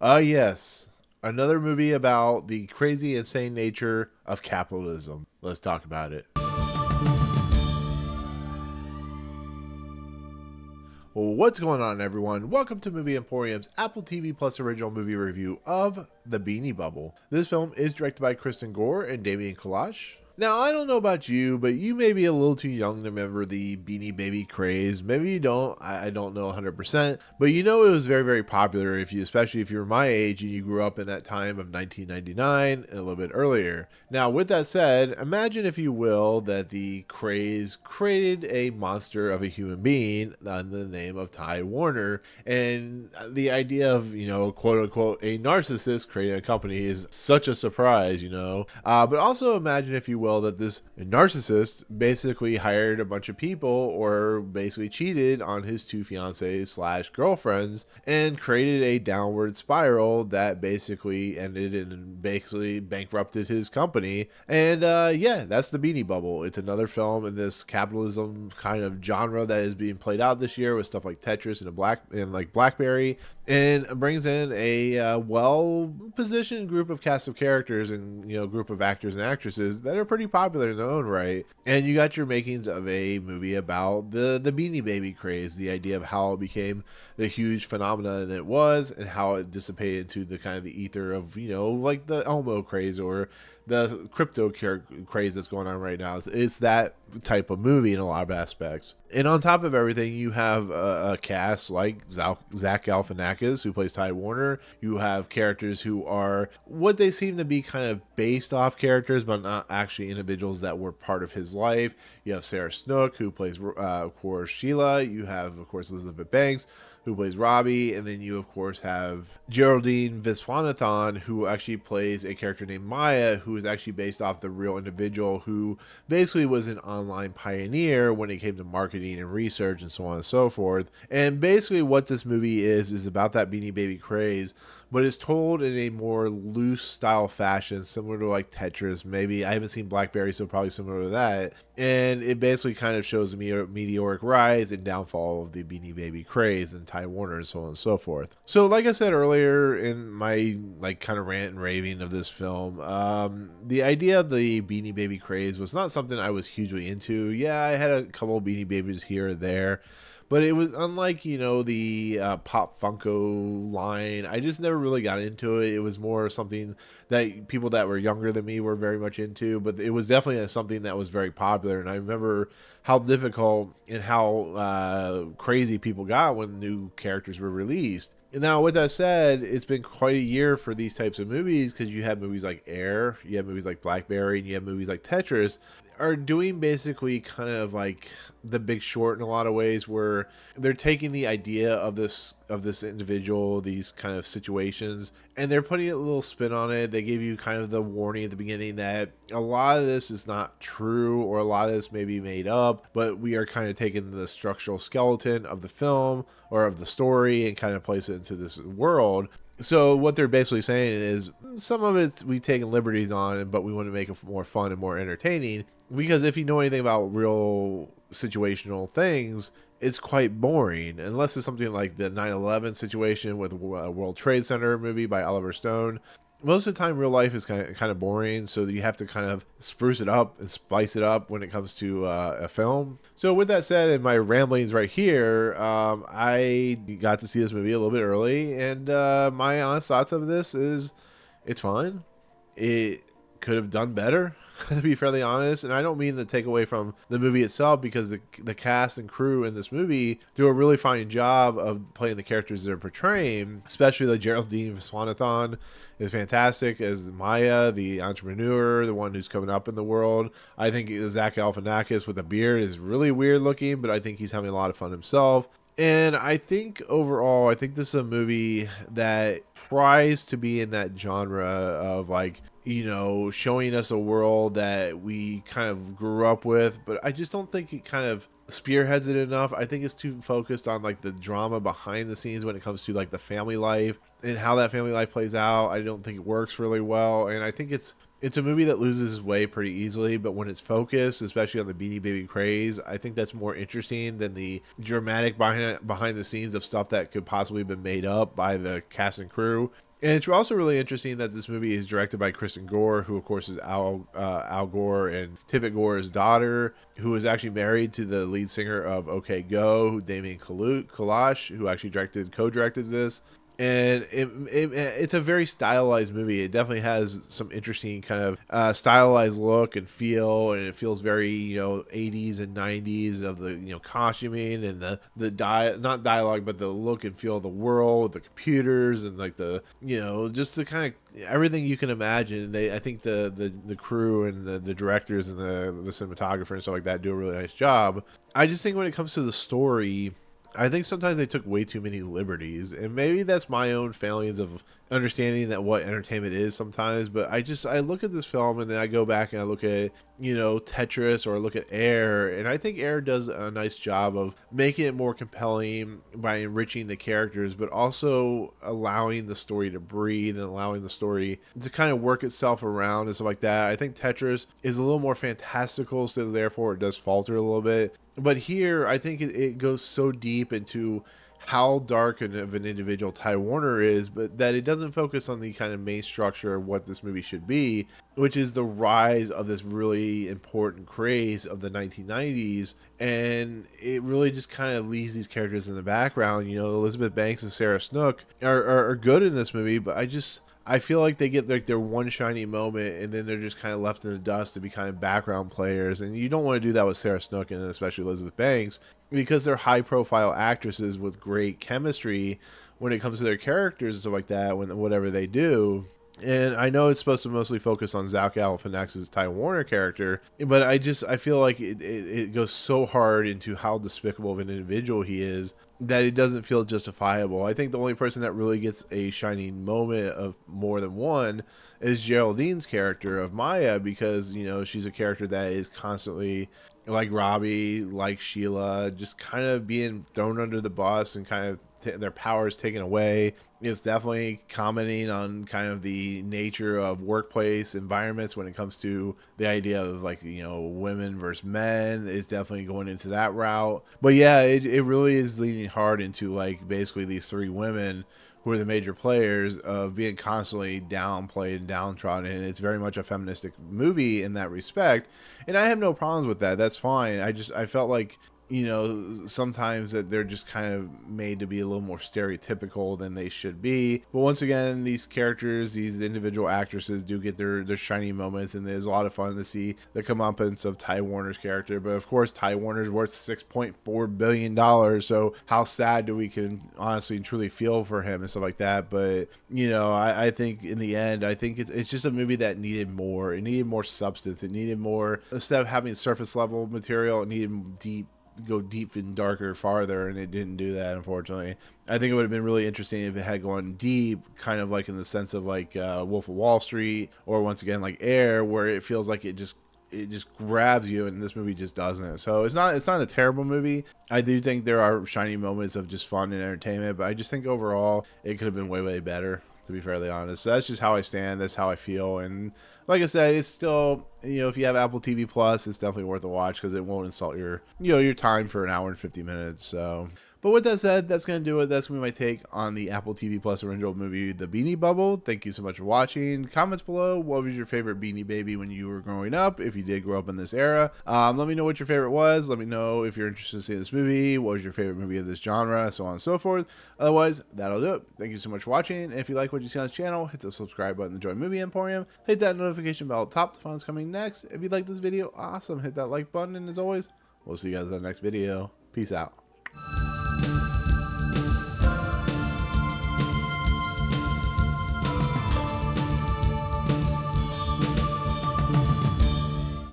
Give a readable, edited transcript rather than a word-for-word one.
Yes. Another movie about the crazy, insane nature of capitalism. Let's talk about it. Well, what's going on, everyone? Welcome to Movie Emporium's Apple TV Plus original movie review of The Beanie Bubble. This film is directed by Kristin Gore and Damian Kulash. Now, I don't know about you, but you may be a little too young to remember the Beanie Baby craze. Maybe you don't. I don't know 100%. But you know it was very, very popular, especially if you're my age and you grew up in that time of 1999 and a little bit earlier. Now, with that said, imagine, if you will, that the craze created a monster of a human being in the name of Ty Warner. And the idea of, quote unquote, a narcissist creating a company is such a surprise, But also imagine, if you will, that this narcissist basically hired a bunch of people, or basically cheated on his two fiancées / girlfriends, and created a downward spiral that basically ended and basically bankrupted his company. And that's the Beanie Bubble. It's another film in this capitalism kind of genre that is being played out this year with stuff like Tetris and Blackberry, and brings in a well-positioned group of cast of characters and group of actors and actresses that are pretty popular in their own right. And you got your makings of a movie about the Beanie Baby craze, the idea of how it became the huge phenomenon it was, and how it dissipated into the kind of the ether of like the Elmo craze or the crypto craze that's going on right now. It's that type of movie in a lot of aspects. And on top of everything, you have a cast like Zach Galifianakis, who plays Ty Warner. You have characters who are what they seem to be, kind of based off characters, but not actually individuals that were part of his life. You have Sarah Snook, who plays, of course, Sheila. You have, of course, Elizabeth Banks, who plays Robbie, and then you, of course, have Geraldine Viswanathan, who actually plays a character named Maya, who is actually based off the real individual who basically was an online pioneer when it came to marketing and research and so on and so forth. And basically what this movie is about that Beanie Baby craze, but it's told in a more loose style fashion, similar to like Tetris. Maybe I haven't seen Blackberry, so probably similar to that. And it basically kind of shows the meteoric rise and downfall of the Beanie Baby craze and Ty Warner and so on and so forth. So like I said earlier in my kind of rant and raving of this film, the idea of the Beanie Baby craze was not something I was hugely into. Yeah, I had a couple of Beanie Babies here or there, but it was unlike, the Pop Funko line. I just never really got into it. It was more something that people that were younger than me were very much into, but it was definitely something that was very popular. And I remember how difficult and how crazy people got when new characters were released. And now, with that said, it's been quite a year for these types of movies, because you have movies like Air, you have movies like Blackberry, and you have movies like Tetris, are doing basically kind of like The Big Short in a lot of ways, where they're taking the idea of this individual, these kind of situations, and they're putting a little spin on it. They give you kind of the warning at the beginning that a lot of this is not true, or a lot of this may be made up, but we are kind of taking the structural skeleton of the film or of the story and kind of place it into this world. So what they're basically saying is some of it we've taken liberties on, but we want to make it more fun and more entertaining, because if you know anything about real situational things, it's quite boring, unless it's something like the 9/11 situation with World Trade Center movie by Oliver Stone. Most of the time, real life is kind of boring, so you have to kind of spruce it up and spice it up when it comes to a film. So with that said, in my ramblings right here, I got to see this movie a little bit early, and my honest thoughts of this is it's fine. It could have done better, to be fairly honest. And I don't mean to take away from the movie itself, because the cast and crew in this movie do a really fine job of playing the characters they're portraying, especially the Geraldine Viswanathan is fantastic as Maya, the entrepreneur, the one who's coming up in the world. I think Zach Galifianakis with a beard is really weird looking, but I think he's having a lot of fun himself. And I think overall, I think this is a movie that tries to be in that genre of showing us a world that we kind of grew up with, but I just don't think it kind of spearheads it enough. I think it's too focused on the drama behind the scenes when it comes to the family life and how that family life plays out. I don't think it works really well, and I think it's It's a movie that loses its way pretty easily, but when it's focused, especially on the Beanie Baby craze, I think that's more interesting than the dramatic behind the scenes of stuff that could possibly have been made up by the cast and crew. And it's also really interesting that this movie is directed by Kristin Gore, who of course is Al Gore and Tippett Gore's daughter, who is actually married to the lead singer of OK Go, Damian Kulash, who actually co-directed this. And it's a very stylized movie. It definitely has some interesting kind of stylized look and feel, and it feels very, 80s and 90s of the, costuming and not dialogue, but the look and feel of the world, the computers, and like the, just the kind of everything you can imagine. I think the crew and the directors and the cinematographer and stuff like that do a really nice job. I just think when it comes to the story, I think sometimes they took way too many liberties, and maybe that's my own failings of understanding that what entertainment is sometimes. But I look at this film and then I go back and I look at, Tetris, or look at Air, and I think Air does a nice job of making it more compelling by enriching the characters, but also allowing the story to breathe and allowing the story to kind of work itself around and stuff like that. I think Tetris is a little more fantastical, so therefore it does falter a little bit. But here, I think it goes so deep into how dark of an individual Ty Warner is, but that it doesn't focus on the kind of main structure of what this movie should be, which is the rise of this really important craze of the 1990s. And it really just kind of leaves these characters in the background. Elizabeth Banks and Sarah Snook are good in this movie, but I feel like they get like their one shiny moment and then they're just kind of left in the dust to be kind of background players. And you don't want to do that with Sarah Snook and especially Elizabeth Banks, because they're high profile actresses with great chemistry when it comes to their characters and stuff like that, whatever they do. And I know it's supposed to mostly focus on Zach Galifianakis' Ty Warner character, but I feel like it goes so hard into how despicable of an individual he is that it doesn't feel justifiable. I think the only person that really gets a shining moment of more than one is Geraldine's character of Maya, because, she's a character that is constantly, like Robbie, like Sheila, just kind of being thrown under the bus and kind of their powers taken away. It's definitely commenting on kind of the nature of workplace environments when it comes to the idea of like, women versus men. Is definitely going into that route. But yeah, it really is leaning hard into like basically these three women who are the major players of being constantly downplayed and downtrodden. And it's very much a feministic movie in that respect. And I have no problems with that. That's fine. I felt like, sometimes that they're just kind of made to be a little more stereotypical than they should be. But once again, these characters, these individual actresses do get their shiny moments, and there's a lot of fun to see the comeuppance of Ty Warner's character. But of course, Ty Warner's worth $6.4 billion, so how sad do we can honestly and truly feel for him and stuff like that. But, I think in the end, I think it's just a movie that needed more. It needed more substance. It needed more, instead of having surface level material, it needed go deep and darker farther, and it didn't do that, unfortunately. I think it would have been really interesting if it had gone deep, kind of like in the sense of like Wolf of Wall Street, or once again like Air, where it feels like it just grabs you, and this movie just doesn't. So it's not a terrible movie. I do think there are shiny moments of just fun and entertainment, but I just think overall it could have been way better, to be fairly honest. So that's just how I stand. That's how I feel. And like I said, it's still, if you have Apple TV Plus, it's definitely worth a watch, because it won't insult your time for an hour and 50 minutes. So, but with that said, that's going to do it. That's going to be my take on the Apple TV Plus original movie, The Beanie Bubble. Thank you so much for watching. Comments below, what was your favorite Beanie Baby when you were growing up, if you did grow up in this era? Let me know what your favorite was. Let me know if you're interested in seeing this movie. What was your favorite movie of this genre? So on and so forth. Otherwise, that'll do it. Thank you so much for watching. And if you like what you see on this channel, hit the subscribe button to join Movie Emporium. Hit that notification bell at the top to find what's coming next. If you like this video, awesome. Hit that like button. And as always, we'll see you guys in the next video. Peace out.